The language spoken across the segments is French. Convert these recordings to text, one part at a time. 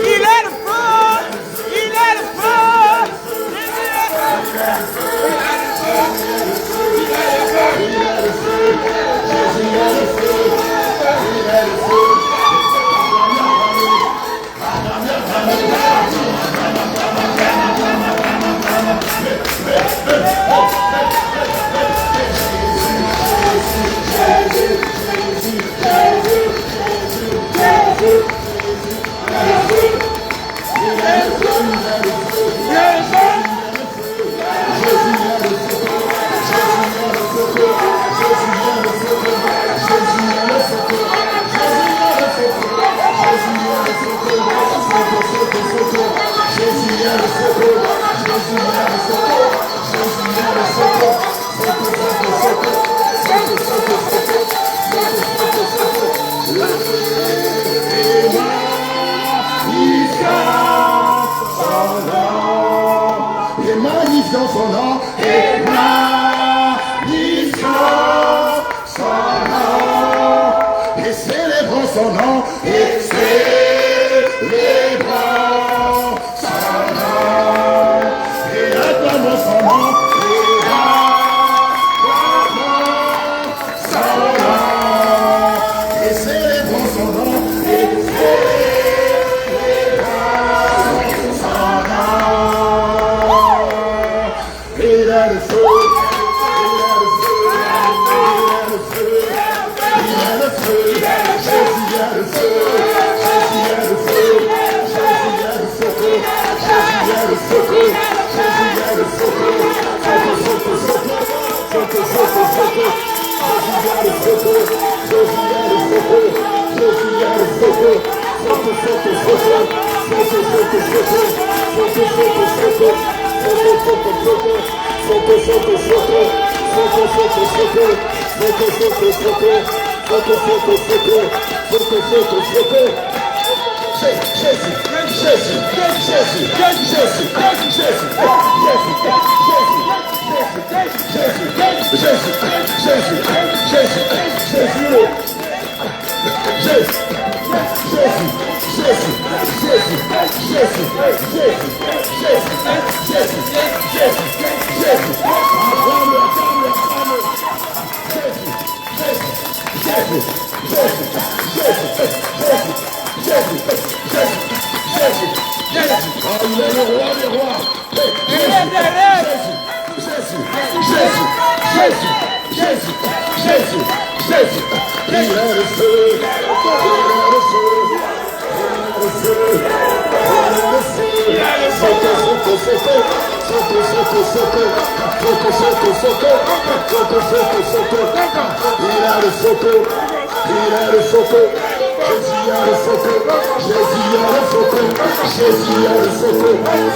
Il est le feu, il est le feu. Magnifiant son nom, et magnifiant son nom, et célébrons son nom, et célébrons son nom, et acclamons son nom, et acclamons son nom, et célébrons son nom, et célébrons son nom. Il a le feu, il a le feu, il a le feu, Jésus a le feu, Jésus a le feu, Jésus a le feu, Jésus a le feu, Jésus a le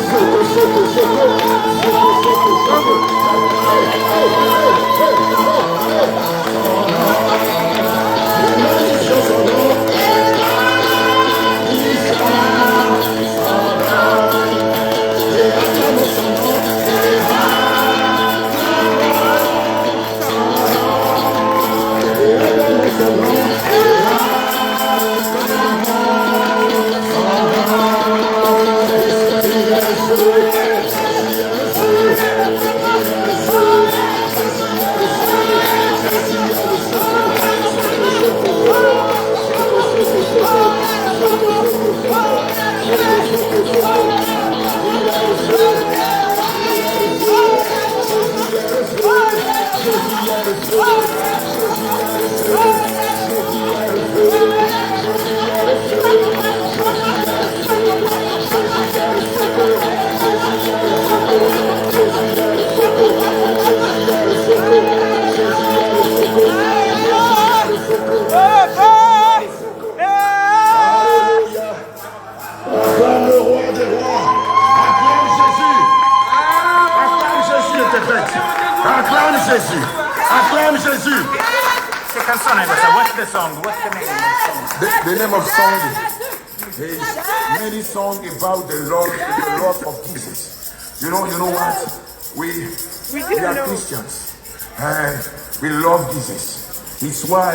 feu, Acclame Jésus. What's the song? What's the name of the song? The name of song. There's many songs about the love of Jesus. You know what? We are Christians and we love Jesus. It's why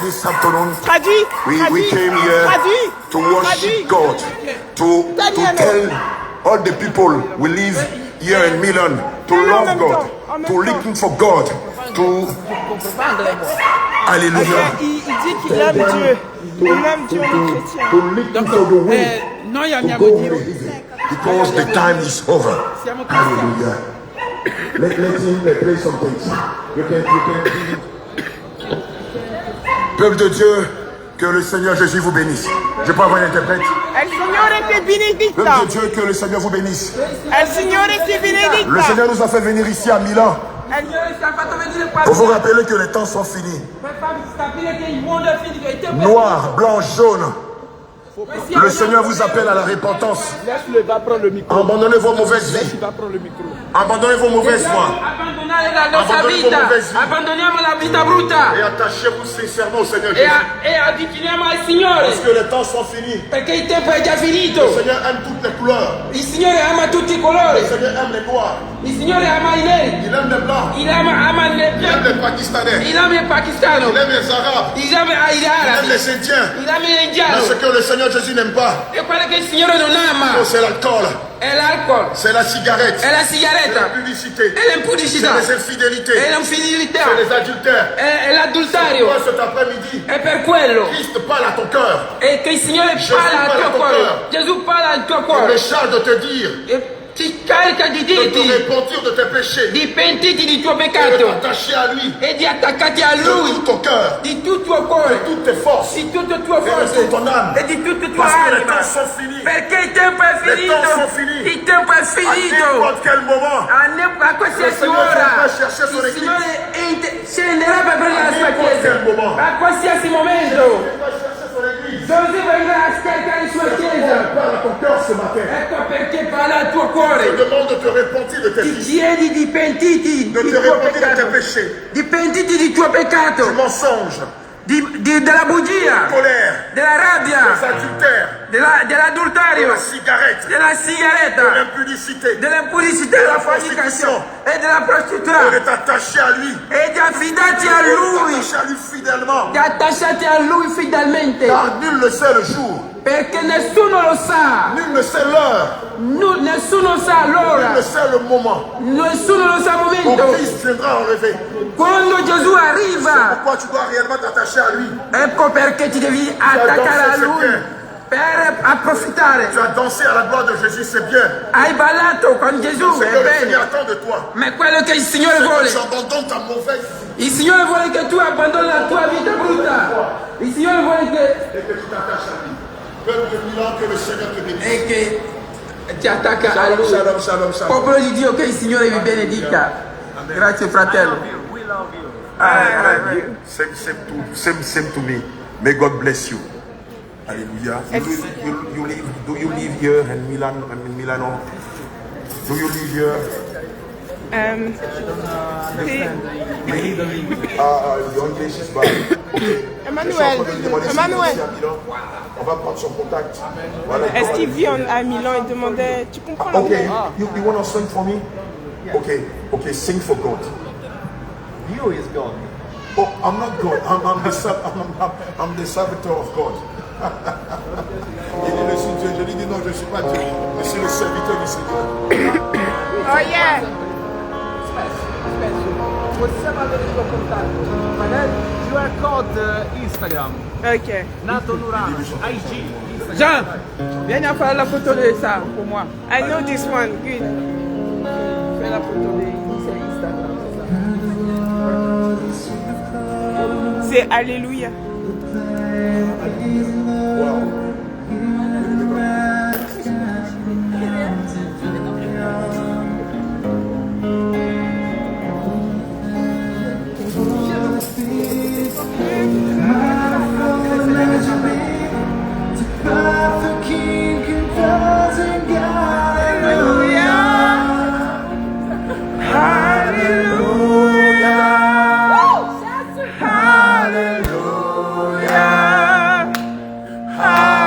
this afternoon we came here to worship God, to tell all the people we live here in Milan to love God, to looking for God, to Alléluia. Il dit qu'il aime Dieu. Il aime Dieu, on est chrétien. To looking for the way to go with it, because the time is over. Hallelujah. Let him play some things. You can Peuple de Dieu, que le Seigneur Jésus vous bénisse. Je peux avoir un interprète. El Signore ti benedicta. Peuple de Dieu, que le Seigneur vous bénisse. El Signore ti benedicta. Le Seigneur nous a fait venir ici à Milan pour vous rappeler que les temps sont finis. Noir, blanc, jaune. Le Seigneur vous appelle à la repentance. Laisse-le, va prendre le micro. Abandonnez vos mauvaises vies. Il va prendre le micro. Abandonnez vos mauvaises voies. Abbandoniamo la vita brutta Et attachez-vous sincèrement au Seigneur Jésus. e avviciniamo al Signore, Parce que les temps sont finis. perché il tempo è già finito. Le Seigneur aime toutes les couleurs. Il Signore ama tutti i colori, Le Seigneur aime les noirs. il Signore ama i neri, Il aime les blancs. il ama Il aime les pakistanais. il ama il pakistano, Il aime les arabes. il ama gli Il aime arabi, les indiens. il ama Mais l'indiano. ce que le Seigneur Jésus n'aime pas, E quello che il Signore non ama c'est l'alcool, è l'alcol, c'est la cigarette, è la c'est la sigaretta, publicité, è l'impudicità, c'est les infidélités, è l'infidelità, c'est les adultères. è l'adulterio. Toi, cet après-midi, È per quello Christ parle à ton cœur. e che il Signore Gesù parla al parla tuo al tuo cuore. cuore. Gesù parla al tuo Il cuore me charge de te dire e ti carica di de te dirti repentir de tes péchés di pentiti di tuo et de peccato t'attacher à lui e di attaccati a de Lui, tout ton cœur, di tutto il tuo cuore, de toutes tes forces. di tutte le tue de forze toute ton âme. e di tutte le tue Parce que les anime. temps sont finis. Perché il tempo è Les finito, temps sont finis. il tempo è À finito. n'importe quel moment, A qualsiasi Le Signore ora viendra chercher son il Signore scenderà per prendere la sua n'importe chiesa. quel moment. A qualsiasi momento il va chercher son église. Gesù verrà a scaricare la sua chiesa. Parle à ton cœur ce matin. Ecco perché parla al tuo Je cuore. te demande de te repentir de tes Ti vies, chiedi di pentiti de di te tuo repentir de tes peccato, péchés, di pentiti di tuo du peccato, mensonge, della bugia, colère, della des rabbia, adultères, de dell'adulterio, la cigarette, della de sigaretta, l'impudicité, dell'impudicità, della della fornicazione e della et de prostituzione t'attacher à lui, e di affidarti a et de Lui, t'attacher à lui fidèlement. di attacciarti a Lui fedelmente, Car nul ne sait le jour, perché nessuno lo sa, nul ne sait l'heure, nessuno sa nul l'ora, ne sait le moment nessuno lo sa il où momento. Christ viendra enlever. Quando Gesù arriva, Pourquoi tu dois réellement t'attacher à lui? ecco perché ti devi attaccare a Lui per approfittare. Tu as dansé à la gloire de Jésus, c'est bien. Hai ballato con Gesù, C'est è que le Seigneur bene, attend de toi. ma è quello che il Signore C'est que vuole. tu abandonnes ta mauvaise vie Il Signore vuole che tu abbandoni la tua vita brutta. Il Signore vuole che, et que tu t'attaches à lui. Peuple de Milan, que le Seigneur te bénisse. e che ti attacca a Shalom, Lui. shalom, shalom, shalom. Popolo di Dio, che il Signore vi benedica. Grazie fratello. Same to me. May God bless you. Hallelujah. Do you live here in Milan? In Milano? Do you live here? Your English is bad. Okay. Emmanuel, Emmanuel. On va prendre son contact. Voilà. Est-ce qu'il vit à Milan? Il demandait, tu comprends l'anglais? Okay. You want to sing for me? Okay. Sing for God. You is God. Oh, I'm not God. I'm the servitor of God. Il dit, je suis Dieu. Je lui dis non, je ne suis pas Dieu. Je suis le serviteur du Seigneur. Oh yeah. Possiamo avere il tuo contatto? Magari QR code Instagram. Ok. Nato Nurano. IG. Instagram. Jean, viens à faire la photo de ça pour moi. I know this one. Good. Fais la photo de Instagram. C'est Alléluia. Hallelujah. Hallelujah.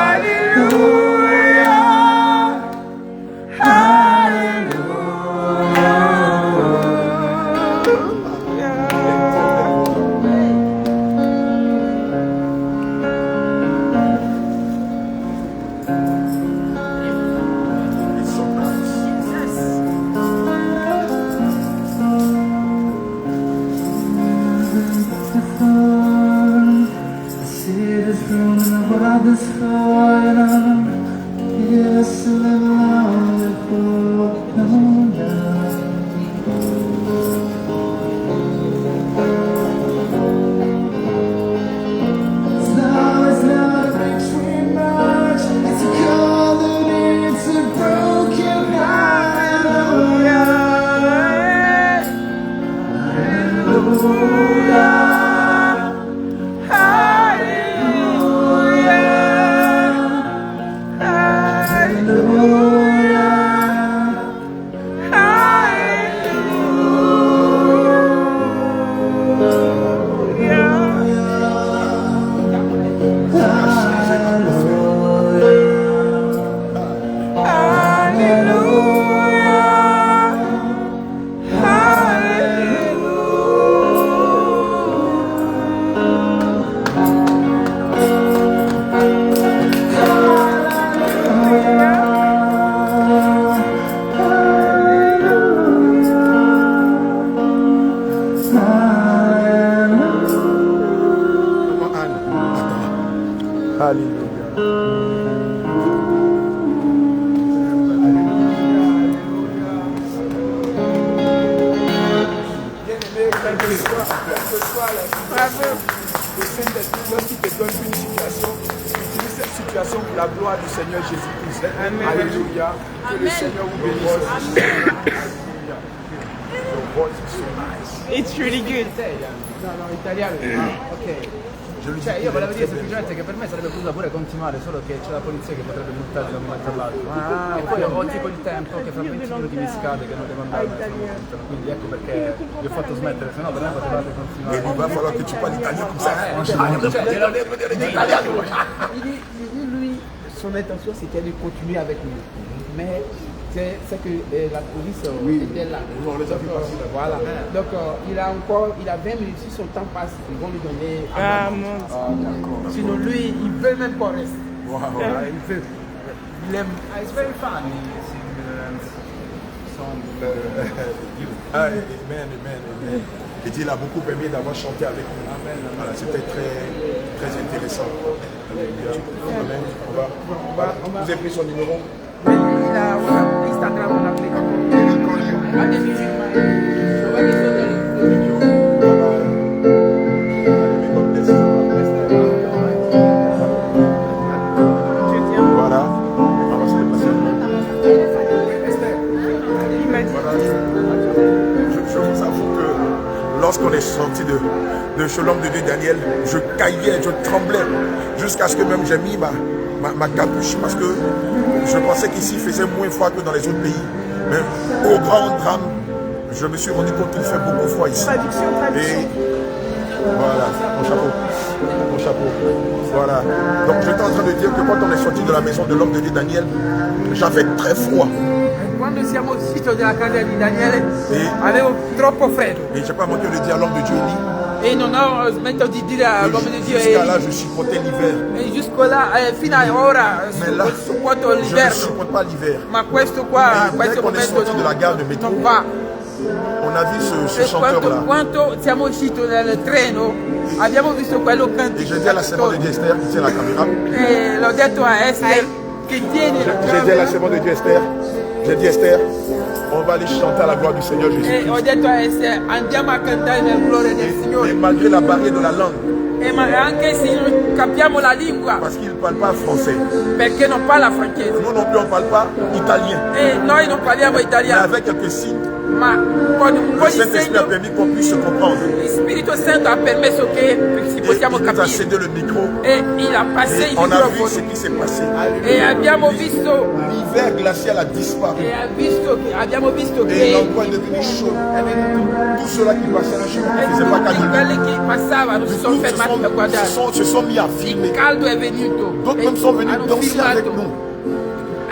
It's so nice. I see the throne above the throne. Yes, a little longer for come down. It's not a victory march. It's a call that it's a broken hallelujah. Le Saint-Esprit, lorsqu'il te donne une situation, utilise cette situation pour la gloire du Seigneur Jésus-Christ. Alléluia. Que le Seigneur vous bénisse. It's really good. No, italiano. Ok. Cioè io volevo dire semplicemente che per me sarebbe potuta pure continuare, solo che c'è la polizia che potrebbe multare da un momento all'altro. E poi ho tipo il tempo che fra 20 minuti mi scade, che non devo andare, quindi ecco perché vi ho fatto smettere, se no per me potevate continuare. Il va falloir que tu parles italien comme ça. Lui, son intention c'était de continuer avec nous. Mais c'est que la police était là. On les a vu passer là. Voilà. Donc il a 20 minutes, si son temps passe, ils vont lui donner un moment. D'accord. Sinon lui, il veut même pas rester. Wow. Voilà, il veut. Il aime. It's very fun. Amen, amen. Et Dieu l'a beaucoup aimé d'avoir chanté avec nous. Voilà, c'était très intéressant. Amen. Vous avez pris son numéro? Mais il a Instagram, on l'appelait Voilà. On va se dépasser. Je vous avoue que lorsqu'on est sorti de chez l'homme de Dieu Daniel, je caillais, je tremblais, jusqu'à ce que même j'ai mis ma capuche parce que je pensais qu'ici il faisait moins froid que dans les autres pays. Mais au grand drame, je me suis rendu compte qu'il fait beaucoup froid ici. Et voilà, mon chapeau. Mon chapeau. Voilà. Donc j'étais en train de dire que quand on est sorti de la maison de l'homme de Dieu Daniel, j'avais très froid. Quando siamo usciti dalla casa di Daniele avevo troppo freddo Et je n'ai pas manqué de dire à l'homme de Dieu Élie. e non ho smesso di dire all'uomo di Dio Jusqu'à là, je supportais l'hiver. e giusto là fino a ora Mais là, supporto je ne l'inverno, supporte pas l'hiver. ma questo qua, Et questo dès qu'on est momento sorti de la gare de métro, non va. on a vu ce E chanteur-là. quando siamo usciti dal treno abbiamo visto quello Et cantico j'ai dit à la servante de Dieu Esther qui tient la caméra, e l'ho detto a Esther che tiene j'ai dit à la servante de Dieu Esther, j'ai dit Esther, on va aller chanter à la gloire du Seigneur e Jésus. ho detto a Esther andiamo a cantare nel gloria del Et Signore malgré la barrière de la langue, anche se non capiamo la lingua parce qu'il ne parle pas français, perché non parla francese nous non plus on ne parle pas italien, e noi non parliamo mais italiano, avec quelques signes, ma con un po' le di Saint-Esprit a segno permis qu'on puisse se comprendre. il Spirito Santo ha permesso che ci Et possiamo il nous a capire cédé le micro. e il ha passato Et il on a vu ce microfono qui s'est passé. e abbiamo visto L'hiver glacial a disparu. abbiamo visto Et che l'endroit est devenu chaud. Tous ceux-là qui passaient le chemin ne faisaient pas tutti cadeau. quelli che passavano si sono fermati a guardare, se sont mis à filmer. il caldo è venuto D'autres e même sont venus hanno danser avec filmato. nous.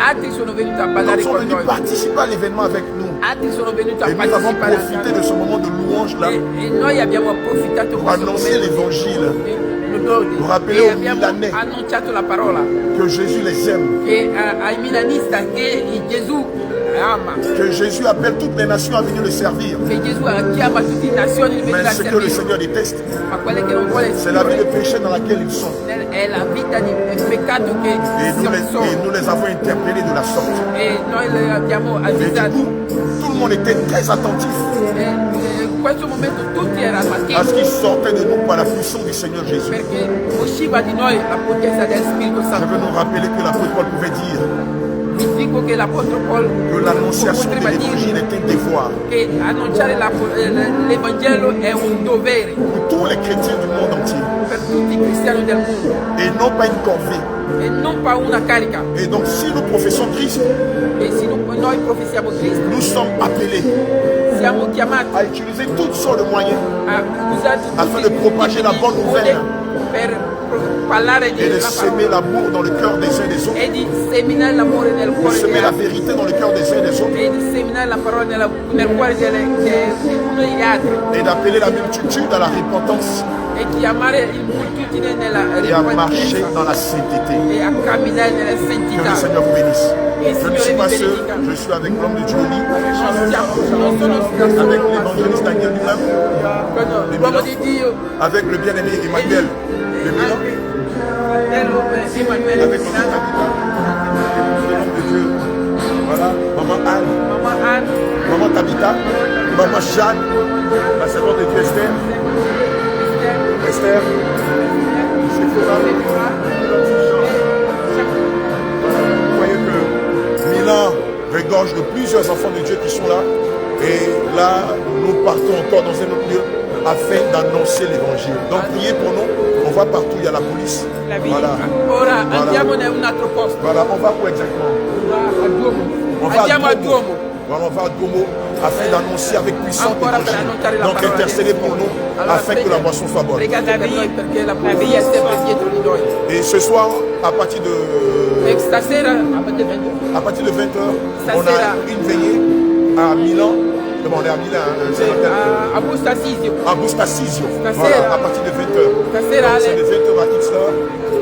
Altri sono venuti a ballare D'autres sont con venus noi, participer à l'événement avec nous. altri sono venuti a Et nous avons partecipare profité de ce moment de louange là e noi abbiamo approfittato pour annoncer l'évangile. Lodi Rappelez e aux abbiamo Milanais annunciato la parola que Jésus les aime, che ai milanista che Gesù ama, que Jésus appelle toutes les nations à venir le servir. che Gesù chiama tutte le nazioni di venire Mais a ce que le servire, Seigneur déteste, ma quelle che non vuole c'est la vie de péché dans laquelle ils sont. è la vita di peccato che Et nous les avons interpellés de la sorte. e noi le abbiamo Et du avvisati. coup, tout le monde était très attentif In questo momento tutti erano à ce attenti qui sortait de nous par la puissance du Seigneur Jésus. perché usciva di noi la potenza del Spirito Je Santo. veux nous rappeler que l'apôtre Paul pouvait dire Vi dico che l'Apostolo Paul que l'annonciation de poteva dire l'évangile est un devoir che annunciare l'Evangelo è un dovere pour tous les chrétiens du monde entier per tutti i cristiani del mondo et non pas une corvée. e non pa una carica. Et donc, si nous professons Christ, E se noi professiamo Cristo, nous sommes appelés siamo chiamati à utiliser toutes sortes de moyens a usare afin de propager la bonne nouvelle per parlare di et de la s'aimer parola l'amour dans le cœur des uns et des autres, e di seminare l'amore nel de cuore semer degli la altri vérité dans le cœur des uns et des autres e di seminare la parola nel cuore di uno degli altri et d'appeler la multitude à la repentance e chiamare il moltitudine nella et à marcher ripentenza dans la sainteté. e a camminare nella Que santità. le Seigneur vous bénisse. Et Je ne Signore suis vi pas seul, benedica. je suis avec l'homme de Dieu Oli, Non sono avec l'évangéliste Daniel lui-même, l'uomo di Dio avec le bien-aimé Emmanuel de Milan, fratello Emanuele avec maman Tabitha, l'homme de Dieu. Voilà, maman Anne, mamma Anne, maman Tabitha, maman Jeanne, la servante de Dieu Esther, Esther, Sephora. Vous voyez que Milan regorge de plusieurs enfants de Dieu qui sont là. Et là, nous partons encore dans un autre lieu afin d'annoncer l'évangile. Donc priez pour nous. On va partout, il y a la police. Voilà. Ora Voilà. andiamo in un altro posto, Voilà, on va où exactement? a Duomo. On va Andiamo à a Duomo. Duomo. Voilà, on va à Duomo afin d'annoncer avec puissance Ancora per l'évangile. annunciare la Donc parola intercedez del pour Signore. nous Allora, afin que la boisson soit bonne. pregate per noi perché la via è sempre dietro di noi. Et ce soir, à partir de E stasera À partir de 20h, Ça, on c'est a là. une veillée à Milan. On est à Milan, ce matin. a Busto Assisio. À Bustasisio. Ça, c'est Voilà, là. à partir de 20h. C'est là, C'est allez. de 20h à X heures.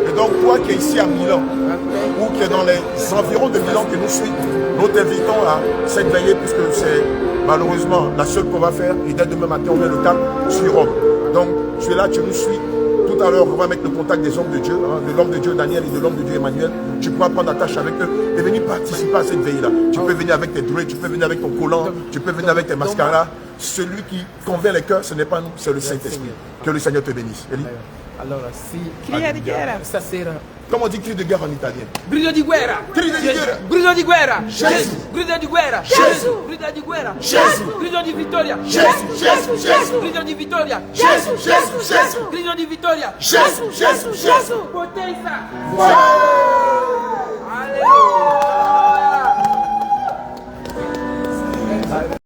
Et donc, toi qui es ici à Milan, Ok. ou qui est dans les environs de Milan que nous suivons, nous t'invitons à cette veillée, puisque c'est malheureusement la seule qu'on va faire. Et dès demain matin, on met le calme sur Rome. Donc, tu es là, tu nous suis. Tout à l'heure, on va mettre le contact des hommes de Dieu, hein, de l'homme de Dieu Daniel et de l'homme de Dieu Emmanuel. Tu pourras prendre attache avec eux et venir participer à cette veille-là. Tu peux venir avec tes dreads, tu peux venir avec ton collant, tu peux venir avec tes mascaras. Celui qui convainc les cœurs, ce n'est pas nous, c'est le Saint-Esprit. Que le Seigneur te bénisse. Eli? Allora, sì, Cria di guerra. stasera Comment on dit cri de guerre en italien? Grido di guerra. Grido di guerra. Grido di guerra. Gesù. Grido di guerra. Gesù. Grido di guerra. Gesù. Grido di vittoria. Gesù, Gesù, Gesù. Grido di vittoria. Gesù, Gesù, Gesù. Grido di vittoria. Gesù, Gesù, Gesù. Potenza. Alleluia.